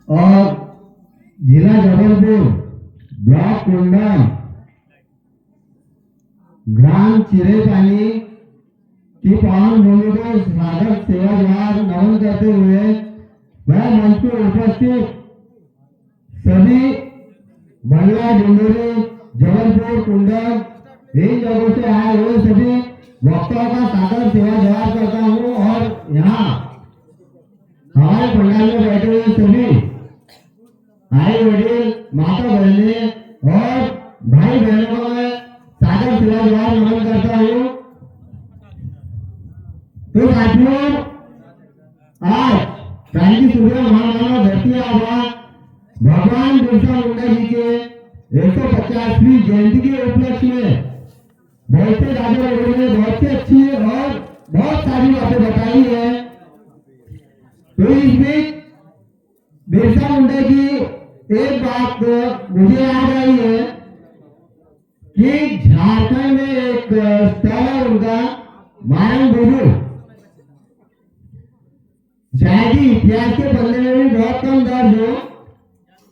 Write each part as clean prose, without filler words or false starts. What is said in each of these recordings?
और जिला जबलपुर, ब्लॉक कुंडा, ग्राम चिरेपानी की पावन भूमि को साधक सेवा द्वार नमन करते हुए वह मंच पर उपस्थित सभी बंगला, डिंडोरी, जबलपुर, कुंडल इन जगहों से आए हुए सभी वक्ताओं का सादर सेवा द्वार करता हूँ। और यहाँ हमारे पंडाल में बैठे हुए सभी भाई वडील, माता बहने और भाई बहनों को मैं सादर सेवा द्वार नमन करता हूँ। तो साथियों, आज क्रांति सूर्य महामानव धरती आबा भगवान बिरसा मुंडा जी के 150वीं जयंती के उपलक्ष्य में बहुत से राजा लोगों ने बहुत से अच्छी और बहुत सारी बातें बताई है। तो इस बीच बिरसा मुंडा की एक बात मुझे याद आई है कि झारखंड में एक स्थल है उनका मारंग बुरु। शायद ही इतिहास के पन्ने में भी बहुत कम दर्ज हो,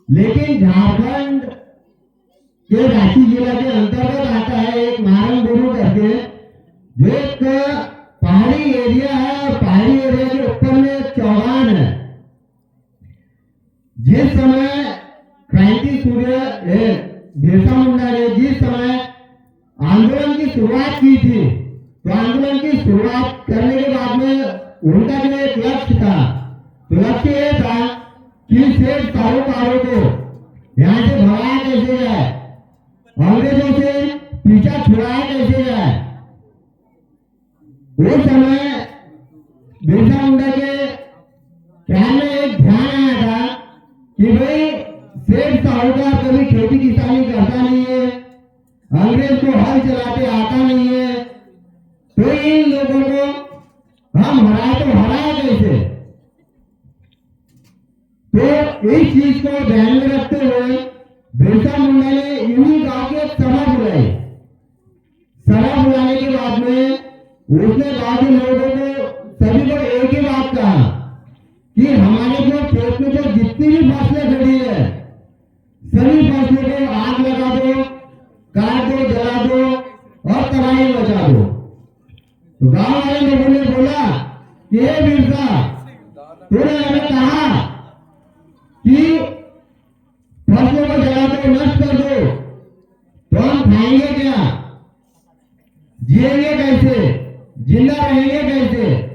लेकिन झारखंड के रांची जिला के अंतर्गत आता है एक मारंग बुरु करके, जो एक पहाड़ी एरिया है और पहाड़ी एरिया के ऊपर में एक चौहान है। जिस समय क्रांति सूर्य बिरसा मुंडा ने जिस समय आंदोलन की शुरुआत की थी, तो आंदोलन की शुरुआत करने के बाद में उनका जो एक लक्ष्य था, तो लक्ष्य ये था कि सेठ साहूकारों को यहाँ से भगाया कैसे जाए, अंग्रेजों से पीछा छुड़ाया कैसे जाए। उस समय बिरसा मुंडा के ख्याल में एक ध्यान आया था कि भाई सेठ साहूकार कभी खेती किसानी करता नहीं है, अंग्रेज को हल चलाते आता नहीं है, तो इन लोगों को हम हराए तो हराए कैसे। तो इस चीज को ध्यान में रखते हुए बिरसा मुंडा ने यूं गांव की एक सभा बुलाई। सभा बुलाने के बाद में उसने गांव के लोगों को सभी को एक ही बात कहा कि हमारे जो खेत में जो जितनी भी फसलें खड़ी है, सभी फसलों को आग लगा दो, काट दो, जला दो और तबाही मचा दो। तो गांव वाले लोगों ने बोला कि ये बिरसा, तूने हमें कहा कि फसलों को जला दो, नष्ट कर दो, तो हम खाएंगे क्या, जिएंगे कैसे, जिंदा रहेंगे कैसे।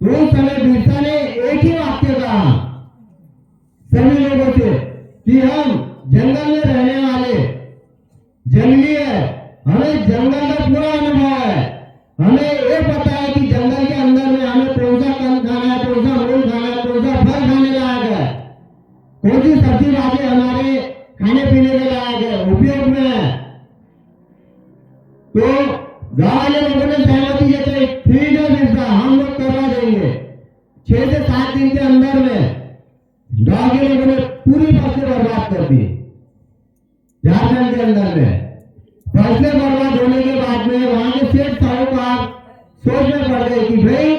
तो उस समय बिरसा ने एक ही वाक्य कहा सभी लोगों से कि हम जंगल में रहने वाले जंगली है, हमें जंगल का पूरा अनुभव है, हमें ये पता है कि जंगल के अंदर में हमें कौन सा कंद खाना है, कौन सा फूल खाना है, कौन सा फल खाने लायक है, कौन सी सब्जी भाजी हमारे खाने पीने के लायक है, उपयोग में है। तो गांव वाले लोगों ने सहमति जताई, ठीक है बिरसा, हम लोग करवा देंगे। 6 से 7 दिन के अंदर में गांव के लोगों ने पूरी फसलें बर्बाद कर दी। झारखंड के अंदर में फसलें बर्बाद होने के बाद में वहां के सेठ साहूकार सोच में पड़ गए कि भाई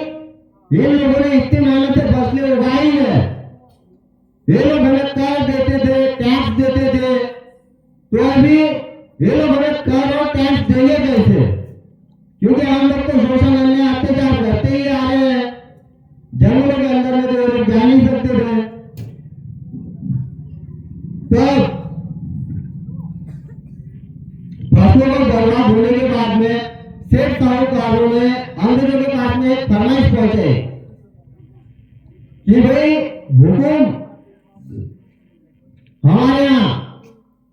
इन लोगों ने इतनी मेहनत से फसलें उगाई है, ये लोग हमें कर देते थे, टैक्स देते थे, तो अभी ये लोग हमें कर और टैक्स देंगे कैसे, क्योंकि हम लोग तो शोषण अन्य अत्याचार करते ही आ रहे हैं। जंगलों के अंदर में तो लोग जा नहीं सकते थे। तो फसलों को बर्बाद होने के बाद में सेठ साहूकारों ने अंग्रेजों के पास में एक फरमाइश पहुंचे कि भाई हुकुम, हमारे यहाँ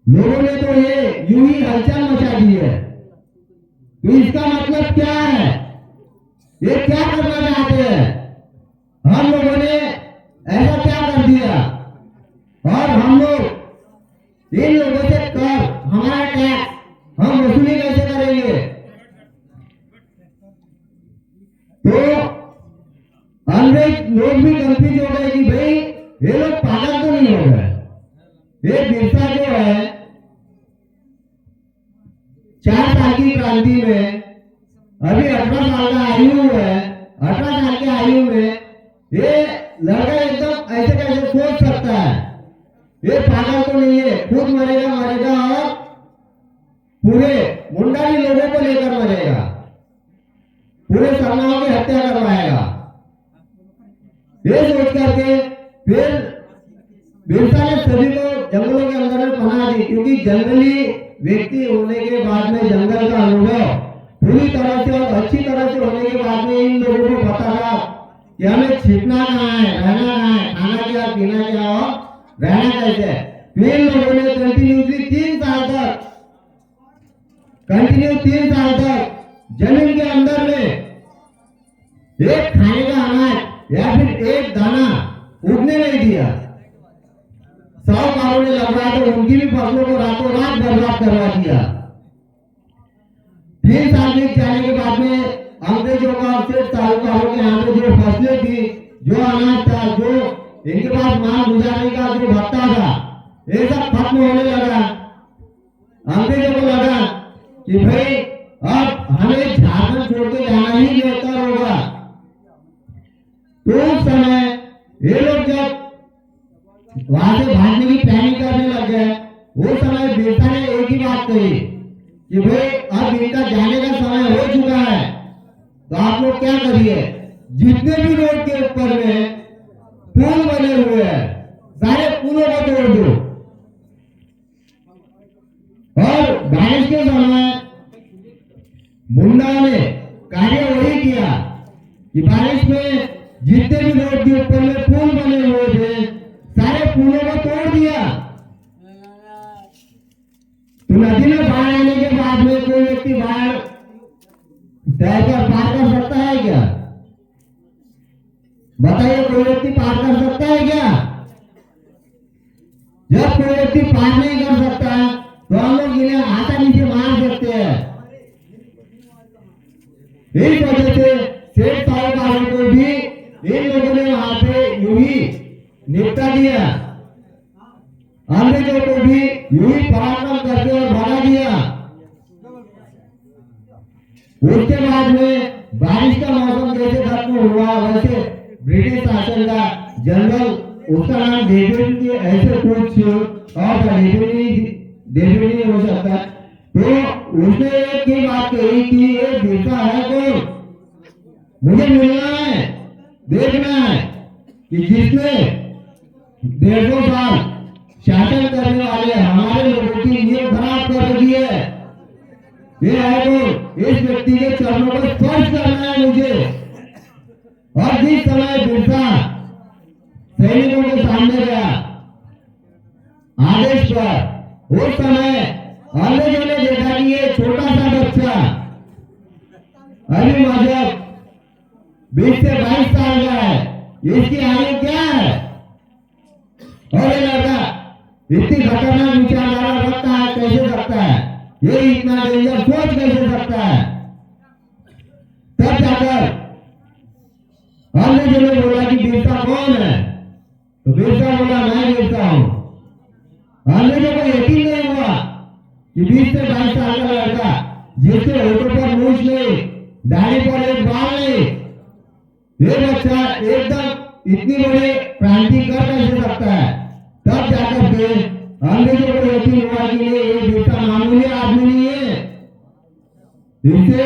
लोगों ने तो ये यूं ही हलचल मचा दी है, तो इसका मतलब क्या है, ये क्या करना चाहते हैं, हम लोगों ने ऐसा क्या कर दिया, और हम लोग इन लोगों से कर, हमारा टैक्स हम वसूली कैसे करेंगे। तो अंग्रेज लोग भी कंफ्यूज हो गए कि भाई ये लोग पागल तो नहीं हो गए। ये बिरसा जो है 4 साल की क्रांति में अभी 18 साल का आयु है, 18 साल की आयु में ये लड़का एकदम ऐसे कैसे सोच सकता है? ये पागल तो नहीं है, खुद मरेगा मरेगा और पूरे मुंडारी लोगों को लेकर मरेगा, पूरे सरनाओं की हत्या करवाएगा। ये सोच करके फिर बिरसा ने सभी को जंगलों के अंदर में पनाह दी, क्योंकि जंगली व्यक्ति होने के बाद में जंगल का अनुभव पूरी तरह से और अच्छी तरह से होने के बाद में इन लोगों को पता था कि हमें छिपना कहाँ है, रहना कहाँ है, खाना क्या, पीना क्या और रहना कैसे। फिर इन लोगों ने कंटिन्यू 3 साल तक जमीन के अंदर में एक खाने का अनाज या फिर एक दाना उगने नहीं दिया। साहूकारों ने लगवाया तो उनकी भी फसलों को रातों रात बर्बाद करवा दिया। 3 साल बीत जाने के बाद में अंग्रेजों का और सेठ साहूकारों के यहाँ पे जो फसलें थी, जो अनाज था, जो इनके पास माल गुजारने का जो भत्ता था, ये सब खत्म होने लगा। अंग्रेजों को लगा कि भाई अब हमें झारखंड छोड़ के जाना ही बेहतर होगा। तो उस समय ये लोग जब वहां से भागने की प्लानिंग करने लग गए, उस समय बिरसा ने एक ही बात कही कि भाई अब इनका जाने का समय हो चुका है, तो आप लोग क्या करिए, जितने भी रोड के ऊपर में पुल बने हुए हैं सारे पुलों को तोड़ दो। और बारिश के समय मुंडा ने कार्य वही किया कि बारिश में जितने भी रोड के ऊपर में पुल बने हुए थे सारे पुलों को तोड़ दिया। तो नदी में बाढ़ आने के बाद में कोई व्यक्ति बाढ़ तैरकर पार कर सकता है क्या? बताइए, कोई व्यक्ति पार कर सकता है क्या? जब कोई व्यक्ति पार नहीं कर सकता तो हम लोग इन्हें आसानी से मार सकते हैं। इस वजह से सेठ साहूकारों को भी इन लोगों ने वहां पे यूं ही निपटा दिया, अंग्रेजों को भी यूं ही पराक्रम करके और भगा दिया। उसके बाद में बारिश का मौसम जैसे खत्म हुआ, वैसे ब्रिटिश शासन का जनरल, उसका नाम डेविड के ऐसे कुछ और डेविड हो सकता है, तो उसने एक ही बात कही कि ये बिरसा है कौन, मुझे मिलना है, देखना है कि जिसने 150 साल शासन करने वाले हमारे लोगों की नींव खराब कर दी है, ये है कौन, इस व्यक्ति के चरणों को स्पर्श करना है मुझे। और जिस समय बिरसा सैनिकों के सामने गया आदेश पर, उस समय अंग्रेजों ने देखा कि ये छोटा सा बच्चा अभी मतलब 20 से 22 साल का है, इसकी आयु क्या है, और ये लड़का इतनी खतरनाक विचारधारा रखता है, कैसे सकता है, ये इतना डेंजर सोच कैसे सकता है। तब जाकर अंग्रेजों ने बोला कि बिरसा कौन है, तो बिरसा बोला मैं बिरसा हूं। अंग्रेजों को यकीन नहीं हुआ कि 20 से 22 साल का लड़का जिसके होठों पर मूंछ नहीं, दाढ़ी पर एक बाल नहीं, ये बच्चा एकदम इतनी बड़ी क्रांति कर कैसे सकता है। तब जाकर के अंग्रेजों को यकीन हुआ कि ये बिरसा मामूली आदमी नहीं है, इसे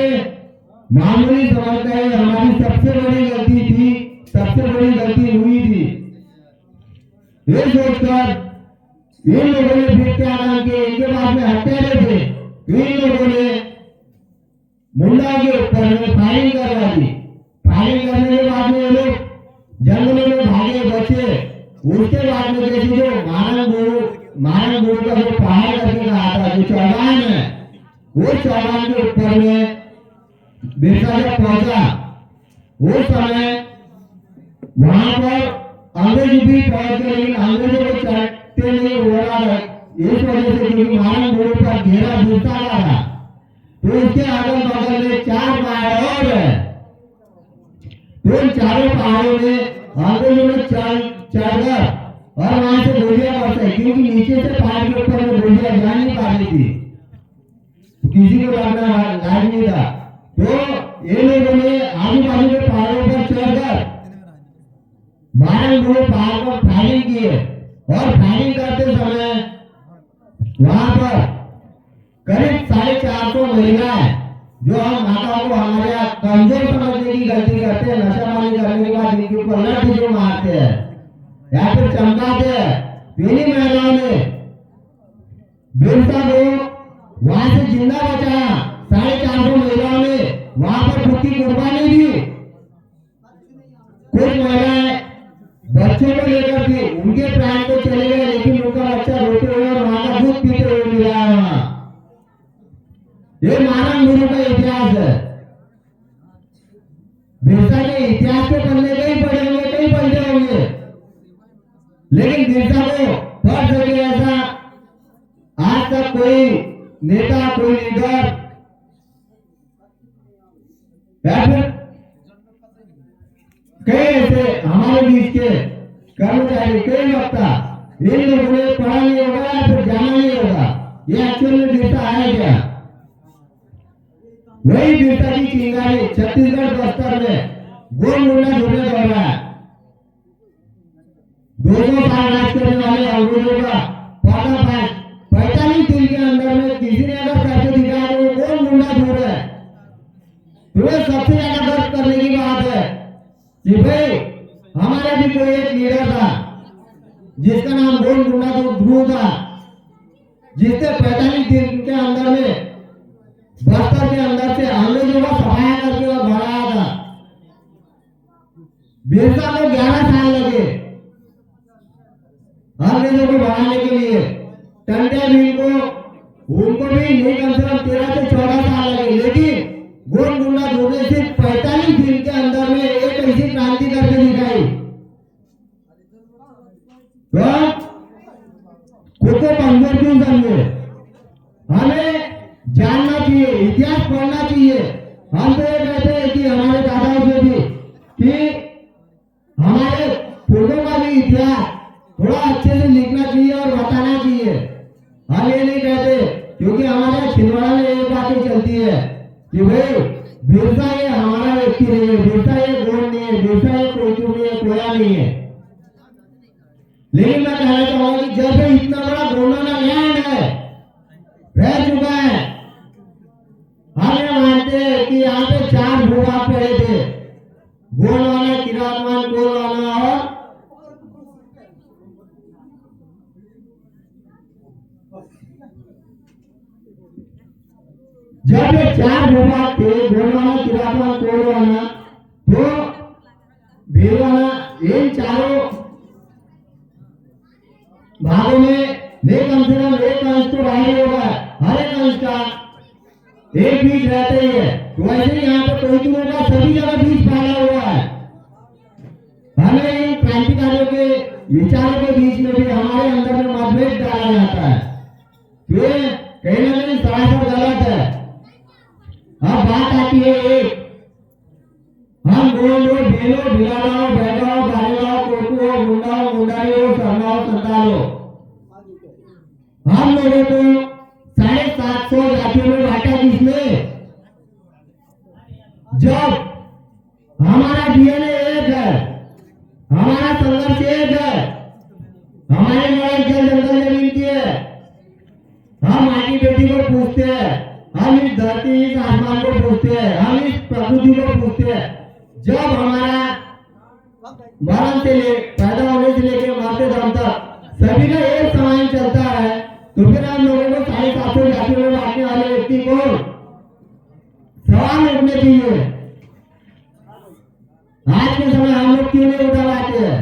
मामूली समझता है। हमारी सबसे बड़ी गलती थी, सबसे बड़ी गलती हुई थी। ये सोचकर इन लोगों ने फिर क्या काम किया, इनके पास में हथियार थे, इन लोगों ने मुंडा के ऊपर में फायरिंग करवा दी। फायरिंग करने के बाद में ये लोग जंगलों में भागे बचे। उसके बाद में जैसे जो मारंग गुरु का जो पहाड़ करके कहा था, जो चौड़ान है, वो चौड़ान के ऊपर में बिरसा जब पहुंचा, उस समय वहां पर अंग्रेज भी पहुंच गए, लेकिन अंग्रेजों को चढ़ते नहीं हो रहा है, इस वजह से क्योंकि मारंग गुरु पर घेरा बिरसा का था। तो उसके अगल बगल में 4 पहाड़ और है, तो इन चारों पहाड़ों में अंग्रेजों ने चढ़कर और वहां से गोलियां बरसाई, क्योंकि नीचे से पहाड़ के ऊपर में गोलियां जा नहीं पा रही थी, किसी को लगना लायक नहीं था। तो ये लोगों ने आजू बाजू के पहाड़ों पर चढ़कर मारन गुरु पहाड़ पर फायरिंग किए और फायरिंग करते समय वहां पर करीब 450 महिलाएं जो हम माताओं को हमारे यहाँ कमजोर समझने की गलती करते हैं, नशा पानी करने के बाद इनके ऊपर लठ जो मारते हैं या फिर चमकाते हैं, इन्हीं महिलाओं ने बिरसा को वहां से जिंदा बचाया। 450 महिलाओं ने वहां पर खुद की कुर्बानी दी। कुछ महिलाएं बच्चों को लेकर थी, उनके प्राण तो चले गए, लेकिन उनका बच्चा रोते हुए और वहां का दूध पीते हुए मिला है वहां। ये मानव गुरु का इतिहास है। बिरसा के इतिहास के पन्ने कहीं पढ़े होंगे, कहीं पढ़ते होंगे, लेकिन बिरसा को पढ़ सके ऐसा आज तक कोई नेता, कोई लीडर या फिर कई ऐसे हमारे बीच के कर्मचारी, कई वक्ता, इन लोगों ने पढ़ा नहीं होगा या फिर जाना नहीं होगा ये एक्चुअल में बिरसा है क्या। वही बिरसा की चिंगारी छत्तीसगढ़ बस्तर में गोल मुंडा ढूंढने दौड़ रहा है। 200 साल राज करने वाले अंग्रेजों का पर्दाफाश 45 दिन के अंदर में किसी ने अगर करके दिखाया तो वो गोल मुंडा ढूंढ रहा है। तुम्हें सबसे ज्यादा गर्व करने की बात है कि भाई हमारे भी कोई एक लीडर था जिसका नाम गोल मुंडा ध्रुव था, जिसने 45 दिन के अंदर में बस्तर के अंदर से अंग्रेजों का सफाया करके वह भगाया था। बिरसा को 11 साल लगे अंग्रेजों को भगाने के लिए। टंडे भील को उनको भी नहीं कम से कम 13 से 14 साल लगे, लेकिन गोल मुंडा ध्रुव ने सिर्फ 45 दिन के अंदर में एक ऐसी क्रांति करके दिखाई। तो खुद को कमजोर क्यों समझे? हमें जानना चाहिए, इतिहास पढ़ना चाहिए। हम तो ये कहते हैं कि हमारे दादाओं से भी कि हमारे पूर्वों का भी इतिहास थोड़ा अच्छे से लिखना चाहिए और बताना चाहिए। हम ये नहीं कहते, क्योंकि हमारे छिंदवाड़ा में ये बातें चलती है कि भाई बिरसा ये हमारा व्यक्ति नहीं है, बिरसा ये गोंड नहीं है, बिरसा ये कोयतू नहीं है, कोया नहीं है। लेकिन मैं कहना चाहूंगा कि जब इतना बड़ा गोंडवाना लैंड है, रह चुका है, हम ये मानते हैं कि यहाँ पे 4 भूभाग पड़े थे, गोंडवाना, किरातवान, कोलवाना और जब ये 4 भूभाग थे, गोंडवाना, किरातवान, कोलवाना, तो भीलवाना, इन चारों भागों में कम से कम एक अंश तो बाहर होगा, हर एक अंश का एक बीज रहते ही है। तो वैसे ही यहाँ पर कोयतुओं का सभी जगह बीज फैला हुआ है। हमें इन क्रांतिकारियों के विचारों के बीच में भी हमारे अंदर में मतभेद डाला जाता है, तो ये कहीं ना कहीं सरासर गलत है। अब बात आती है एक, हम गोंडो, भेलो, भिलाड़ो, बैगाओ, गारेगाओ, कोटुओ, मुंडाओ, मुंडारियों, सरनाओ, संतालो, हम लोगों को 750 जातियों में बांटा किसने? जब हमारा डीएनए एक है, हमारा संघर्ष एक है, हमारे लड़ाई जल जंगल जमीन की है, हम माटी बेटी को पूछते हैं, हम इस धरती, इस आसमान को पूछते हैं, हम इस प्रकृति को पूछते हैं। जब हमारा मरण से पैदा होने से लेकर मरते दम तक सभी का एक समान चलता है, तो फिर हम लोगों को 750 जातियों में बांटने वाले व्यक्ति को सवाल उठने चाहिए। आज के समय हम लोग क्यों नहीं उठा पाते हैं?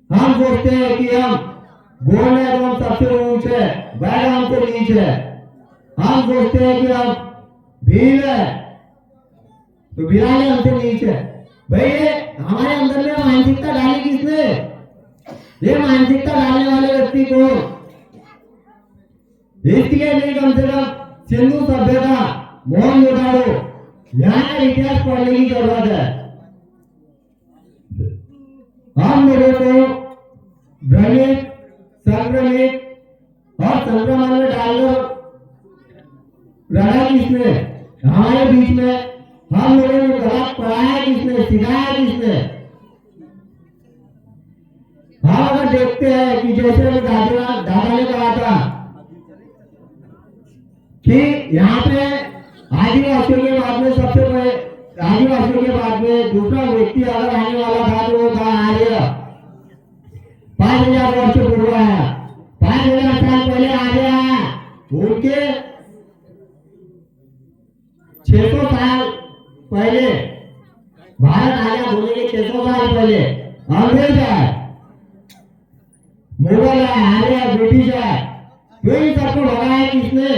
हम सोचते हैं कि हम गोंड है तो हम सबसे ऊंचे है, बैगा हमसे नीचे है। हम सोचते हैं कि हम भील है तो भिलाने हमसे नीचे है। भाई ये हमारे अंदर में मानसिकता डाली किसने? ये मानसिकता डालने वाले व्यक्ति को इसलिए नहीं कम से कम सिंधु सभ्यता, मोहनजोदड़ो, यहाँ का इतिहास पढ़ने की जरूरत है। हम लोगों को भ्रमित, संक्रमित और संक्रमण में डालकर रखा किसने? हमारे बीच में हम लोगों को गलत पढ़ाया किसने? सिखाया किसने? देखते हैं कि जैसे मैं दादा ने कहा था कि यहाँ पे आदिवासियों के बाद में सबसे पहले आदिवासियों के बाद में दूसरा व्यक्ति अगर आने वाला था तो वो था आर्य। 5000 वर्ष पूर्व आया, 5000 साल पहले आर्य आया। उनके 600 साल पहले भारत आजाद होने के 600 साल पहले अंग्रेज है, मुगल है, आर्य है, ब्रिटिश है। तो इन सबको भगाया किसने?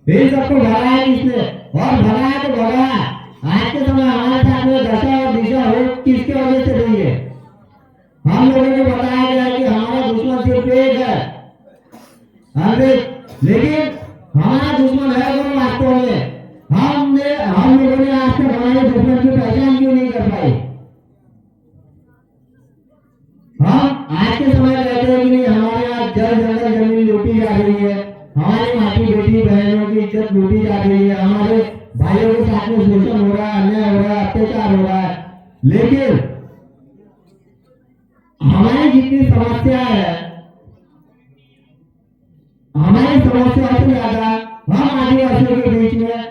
इन सबको भगाया किसने? और भगाया तो भगाया आज के समय हमारे साथ में दशा और दिशा हो किसके वजह से रही है? हम लोगों को बताया गया कि हमारा दुश्मन सिर्फ एक है, अंग्रेज। लेकिन हमारा दुश्मन है कौन वास्तव में? हम लोगों ने आज तक हमारे दुश्मन की पहचान क्यों नहीं कर पाई? हम आज के समय कहते हैं कि नहीं, हमारे यहाँ जल जंगल जमीन लूटी जा रही है, हमारी माटी बेटी बहनों की इज्जत लूटी जा रही है, हमारे भाइयों के साथ में शोषण हो रहा है, अन्याय हो रहा है, अत्याचार हो रहा है। लेकिन हमारी जितनी समस्या है, हमारी समस्या से ज्यादा हम आदिवासियों के बीच में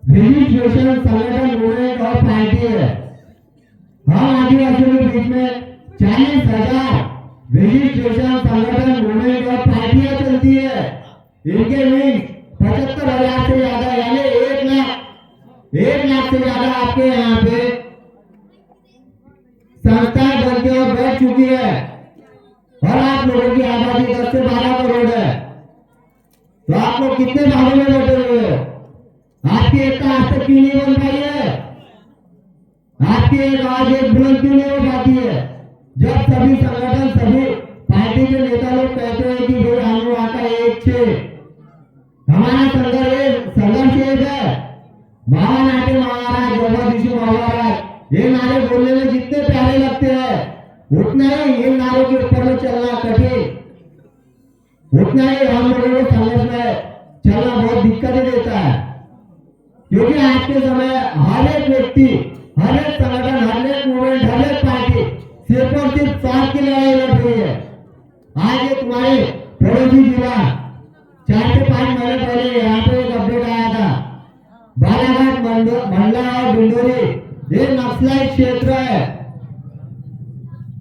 रजिस्ट्रेशन संगठन मूवमेंट और पार्टी है। हम आदिवासियों के बीच में 40,000 रजिस्ट्रेशन संगठन मूवमेंट और पार्टियां चलती है। इनके विंग 75,000 से ज्यादा यानी 1 लाख से ज्यादा आपके यहाँ पे संस्थाएं बन के और बैठ चुकी है। और आप लोगों की आबादी 10 से 12 करोड़ है। तो आप लोग कितने भागों में बैठे हुए हो? आपकी एकता आज तक क्यों नहीं बन पाई है? आपकी एक आवाज एक बुलंद क्यों नहीं हो पाती है? जब सभी संगठन सभी पार्टी के नेता लोग कहते हैं कि भाई हम लोग का एक छे हमारा संघर्ष एक है, बाबा नाटे महाराज, बाबा विष्णु महाराज, ये नारे बोलने में जितने प्यारे लगते हैं उतना ही इन नारों के ऊपर में चलना कठिन, उतना ही हम लोगों को संघर्ष में चलना बहुत दिक्कतें देता है। क्योंकि आज के समय हर एक व्यक्ति, हर एक संगठन, हर एक मूवमेंट, हर एक पार्टी सिर्फ और सिर्फ स्वार्थ की लड़ाई लड़ रही है। आज ये तुम्हारे पड़ोसी जिला 4 से 5 महीने पहले यहाँ पे एक अपडेट आया था, बालाघाट मंडला और डिंडोरी ये नक्सलाइट क्षेत्र है।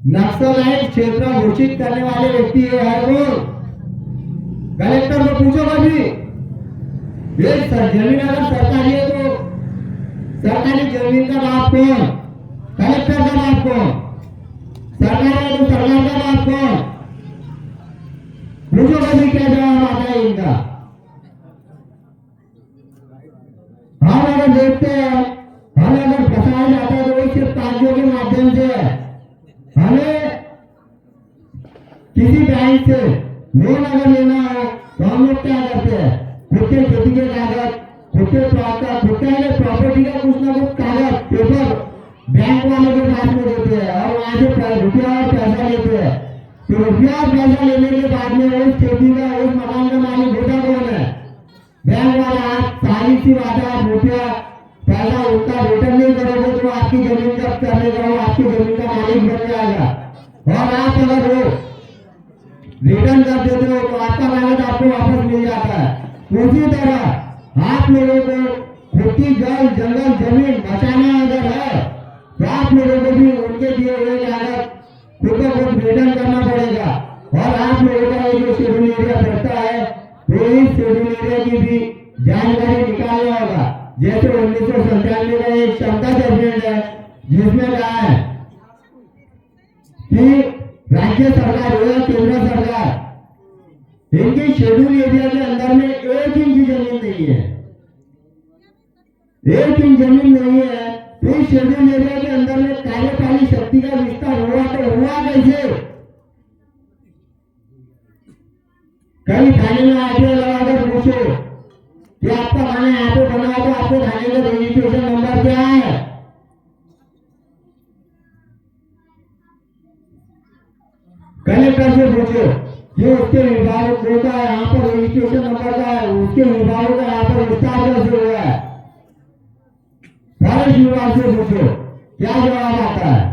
नक्सलाइट क्षेत्र घोषित करने वाले व्यक्ति है वो। कलेक्टर को पूछो कभी, ये जमीन अगर सरकारी है तो सरकारी जमीन का बाप कौन? कलेक्टर का बाप कौन? सरकार है तो सरकार का बाप कौन? पूछो कभी क्या जवाब आता है इनका? हम अगर देखते हैं, हमें अगर फंसाया जाता है तो वो सिर्फ कागजों के माध्यम से है। हमें किसी बैंक से लोन अगर लेना हो तो हम लोग क्या करते हैं? खुद के खेती के कागज, खुद के प्लॉट का, खुद के प्रॉपर्टी का कुछ ना कुछ कागज पेपर बैंक वालों के पास में देते हैं और वहां से रुपया और पैसा लेते हैं। तो रुपया और पैसा लेने के बाद में उस खेती का, उस मकान का मालिक होता कौन है? बैंक वाला। आप सारी सी बात है, आप रुपया पैसा उसका रिटर्न नहीं करोगे तो आपकी जमीन जब्त करने का, आपकी जमीन का मालिक बन जाएगा। और आप अगर वो रिटर्न कर देते हो तो आपका कागज आपको वापस मिल जाता है। उसी तरह आप लोगों को खुद की जल जंगल जमीन बचाना अगर है तो आप लोगों को भी उनके दिए हुए कागज खुद को खुद रिटर्न करना पड़ेगा। और आप लोगों का जो शेड्यूल एरिया बढ़ता है तो इस शेड्यूल एरिया की भी जानकारी निकालना होगा। जैसे 1997 का एक क्षमता जजमेंट है जिसमें कहा है कि राज्य सरकार हो या केंद्र सरकार, इनके शेड्यूल एरिया के अंदर में 1 इंच जमीन नहीं है, 1 इंच जमीन नहीं है। तो इस शेड्यूल एरिया के अंदर में कार्यपालिक शक्ति का विस्तार हुआ तो हुआ कैसे? कई थाने में आरटीओ लगाकर पूछो कि आपका थाना यहाँ पे बना है तो आपके थाने का रजिस्ट्रेशन नंबर क्या है? कलेक्टर से पूछो कि उसके विभागों का यहाँ पर रजिस्ट्रेशन नंबर का है, उसके विभागों का यहाँ पर विस्तार कैसे हुआ है? फॉरेस्ट विभाग से पूछो क्या जवाब आता है।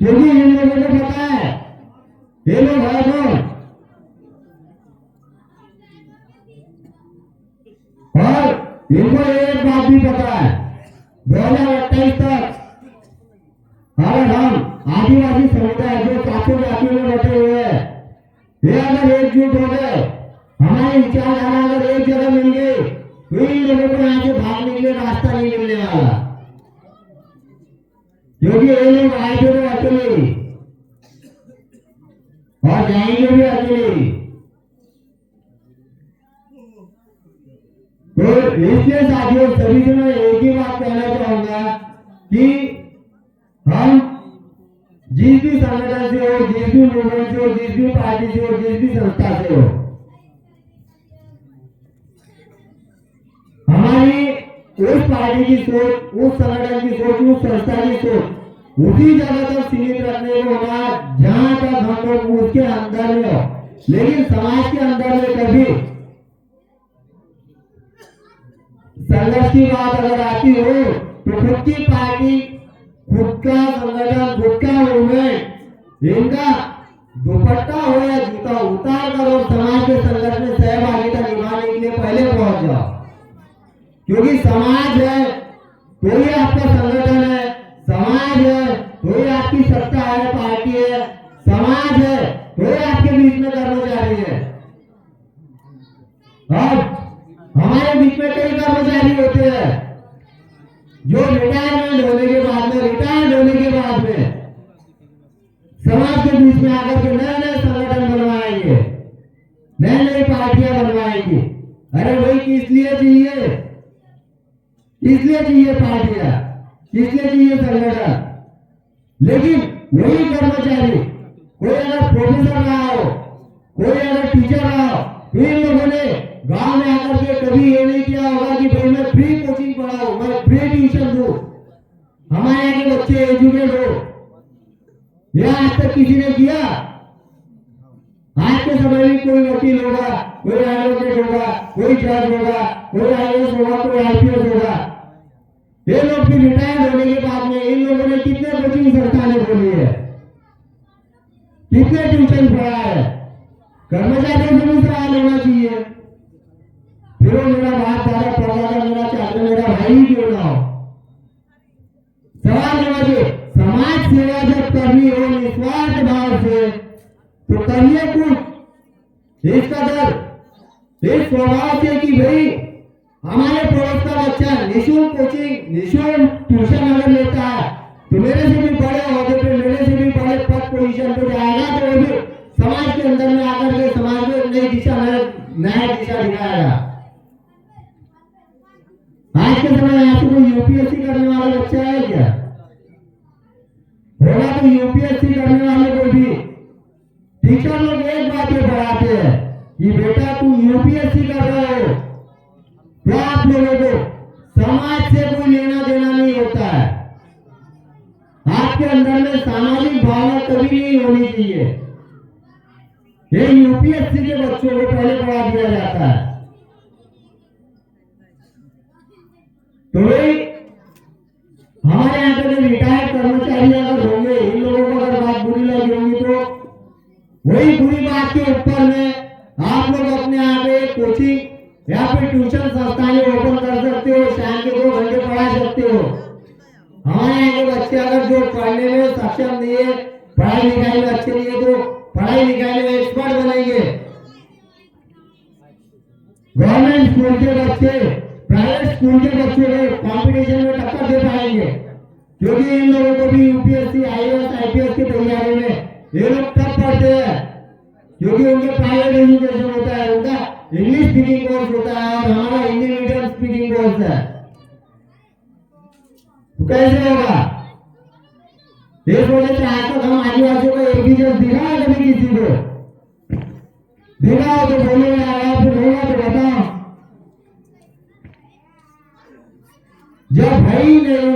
क्योंकि इन लोगों को पता है ये लोग है कौन, और इनको एक बात भी पता है 2028 तक अगर हम आदिवासी समुदाय जो सातों जातियों में बैठे हुए हैं ये अगर एकजुट हो गए, हमारे विचारधारा अगर एक जगह मिल गई तो इन लोगों को यहाँ से भागने के लिए रास्ता नहीं मिलने वाला, क्योंकि ये लोग आए थे तो अकेले और जाएंगे भी अकेले। तो इसलिए साथियों सभी से मैं एक ही बात कहना चाहूंगा कि हम जिस भी संगठन से हो, जिस भी मूवमेंट से हो, जिस भी पार्टी से हो, जिस भी संस्था से हो, हमारी उस पार्टी की सोच, उस संगठन की सोच, उस संस्था की सोच उसी जगह तक सीमित रखने को होगा जहां तक हम लोग उसके अंदर में हो, लेकिन समाज के अंदर में कभी संघर्ष की बात अगर आती हो तो खुद की पार्टी, खुद का संगठन, खुद का मूवमेंट, इनका दुपट्टा हो या जूता उतार कर और समाज के संघर्ष में सहभागिता निभाने के लिए पहले पहुंच जाओ, क्योंकि समाज है तो ही आपका संगठन है, समाज है तो ही आपकी सत्ता है, पार्टी है, समाज है तो ही आपके बीच में कर्मचारी है। अब हमारे बीच में कई कर्मचारी होते हैं जो रिटायरमेंट होने के बाद में, रिटायर्ड होने के बाद में समाज के बीच में आकर के नए नए संगठन बनवाएंगे, नई नई पार्टियां बनवाएंगी। अरे वही किस लिए चाहिए, इसलिए चाहिए पार्टियां, इसलिए चाहिए संगठन। लेकिन वही कर्मचारी, कोई अगर प्रोफेसर रहा हो, कोई अगर टीचर रहा हो, तो इन लोगों ने गांव में आकर के कभी ये नहीं किया होगा कि भाई मैं फ्री कोचिंग पढ़ाऊं, मैं फ्री ट्यूशन दूं, हमारे यहाँ के बच्चे एजुकेट हो। यह आज तक किसी ने किया? आज के समय में कोई वकील होगा, कोई एडवोकेट होगा, कोई जज होगा, कोई आईएएस होगा, कोई आईपीएस होगा। ये लोग भी रिटायर होने के बाद में इन लोगों ने कितने कोचिंग संस्थानें खोली है, कितने ट्यूशन पढ़ा है। कर्मचारियों से भी सवाल होना चाहिए, फिर वो मेरा बाप दादा पढ़ा था, मेरा चाचा, मेरा भाई क्यों ना हो, सवाल होना चाहिए। समाज सेवा जब करनी हो निस्वार्थ भाव से तो करिए कुछ इस कदर इस स्वभाव से कि भाई हमारे पड़ोस का बच्चा निःशुल्क कोचिंग, निःशुल्क ट्यूशन अगर लेता है तो मेरे से भी बड़े ओहदे पे, मेरे से भी बड़े पद पोजीशन पे जाएगा, तो वो भी समाज के अंदर में आकर के समाज में नई दिशा, नया दिशा दिखाएगा। आज के समय यहाँ से कोई यूपीएससी करने वाला बच्चा है क्या? होगा तो यूपीएससी करने वाले को भी टीचर लोग एक बात ये पढ़ाते हैं कि बेटा तू यूपीएससी कर रहे हो तो आप लोगों को समाज से कोई लेना देना नहीं होता है, आपके अंदर में सामाजिक भावना कभी नहीं होनी चाहिए। ये यूपीएससी के बच्चों को पहले पढ़ा दिया जाता है। तो भाई हमारे यहाँ पे जो रिटायर्ड कर्मचारी अगर होंगे, इन लोगों को अगर बात बुरी लगी होगी तो वही बुरी बात के ऊपर में आप लोग अपने यहाँ पे कोचिंग या फिर ट्यूशन संस्थाएं ओपन कर सकते हो, शाम के 2 घंटे पढ़ा सकते हो। हमारे यहाँ के बच्चे अगर जो पढ़ने में सक्षम नहीं है, पढ़ाई लिखाई में अच्छे नहीं है, तो पढ़ाई लिखाई में एक्सपर्ट बनेंगे। गवर्नमेंट स्कूल के बच्चे प्राइवेट स्कूल के बच्चों को कंपटीशन में टक्कर दे पाएंगे, क्योंकि इन लोगों को भी यूपीएससी, आईएएस, आईपीएस की तैयारी में ये लोग कब पढ़ते हैं, क्योंकि उनके प्राइवेट एजुकेशन होता है, उनका इंग्लिश स्पीकिंग कोर्स होता है और हमारा हिंदी मीडियम स्पीकिंग कोर्स है। तो कैसे होगा? ये बोले थे आज तक हम आदिवासियों को एक भी जब दिखा है कभी किसी को? दिखाओ तो बोलो यार, फिर होगा तो बताओ। जब है ही नहीं,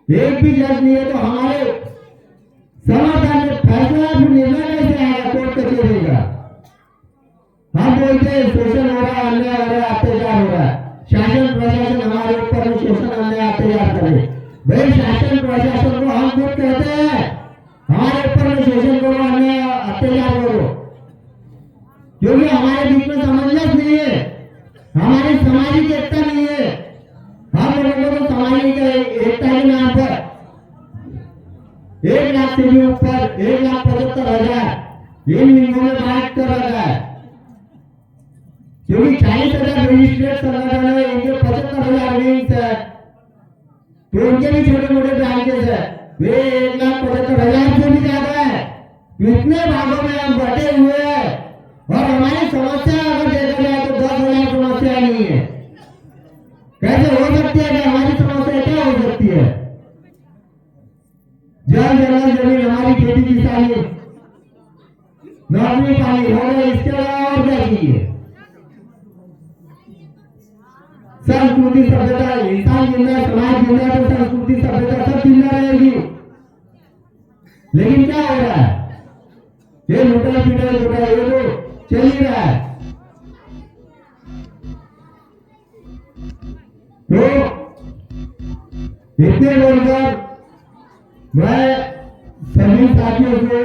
एक भी जज नहीं है तो हमारे समाधान में फैसला भी निर्णय कैसे आएगा कोर्ट कचहरी का? हम बोलते हैं शोषण हो रहा है, अन्याय हो रहा है, अत्याचार हो रहा है, शासन प्रशासन हमारे ऊपर में शोषण अन्याय अत्याचार करे। भाई शासन प्रशासन को हम खुद कहते हैं हमारे ऊपर में शोषण करो, अन्याय अत्याचार करो, क्योंकि हमारे बीच में सामंजस्य नहीं है, हमारी सामाजिक एकता नहीं है। हम लोगों को तो सामाजिक एकता के नाम पर 1 लाख से भी ऊपर 1,75,000 इन लिंगों में बांट कर रखा है, क्योंकि 40,000 रजिस्ट्रेड संगठन है, इनके 75,000 विंग्स है, तो उनके भी छोटे मोटे ब्रांचेस है, वे 1,75,000 से भी ज्यादा है। इतने भागों में हम बटे हुए हैं और हमारी समस्या अगर देखा जाए तो 10,000 समस्या नहीं है। कैसे हो सकती है कि हमारी समस्या क्या हो सकती है? जल जंगल जमीन, हमारी खेती किसानी, नौकरी पानी हो गए, इसके अलावा और क्या चाहिए? संस्कृति सभ्यता, इंसान जिंदा, समाज जिंदा, तो संस्कृति सभ्यता सब जिंदा रहेगी। लेकिन क्या हो रहा है? ये लुटा पिटा लुटा ये तो चल ही रहा है। तो इतने बोलकर मैं सभी साथियों से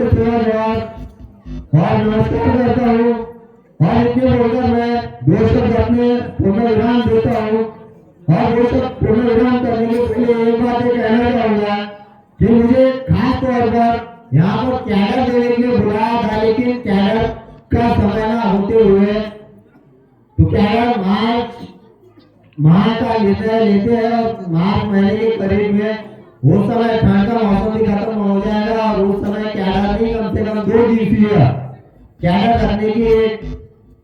सेवा जवाब और नमस्कार करता हूँ और इतने बोलकर मैं 2 शब्द अपने पूर्ण विराम देता हूँ। और 2 शब्द पूर्ण विराम करने के पहले एक बात कहना चाहूंगा कि मुझे खास तौर पर यहाँ पर कैडर देने के लिए बुलाया था, लेकिन कैडर का समय न होते हुए तो कैडर मार्च का निर्णय लेते हैं और मार्च महीने के करीब में वो समय ठंड का मौसम भी खत्म हो जाएगा और उस समय कैडर नहीं कम से कम 2 दिवसीय कैडर करने की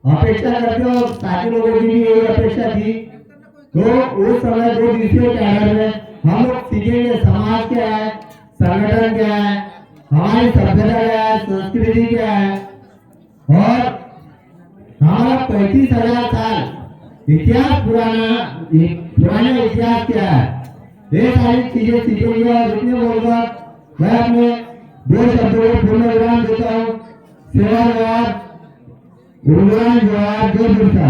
अपेक्षा करते हो। साथी लोगों की भी यही अपेक्षा थी। तो उस समय 2 दिवसीय कैडर में हम लोग सीखेंगे समाज क्या है, संगठन क्या है, हमारी सभ्यता क्या है, संस्कृति क्या है और हमारा 35,000 साल इतिहास, पुराना इतिहास क्या है, ये सारी चीजें सीखेंगे। और इतने बोलकर मैं अपने 2 शब्दों को पूर्ण विराम देता हूँ। सेवा जवाब, गुरुग्राम जवाब, जय बिरसा।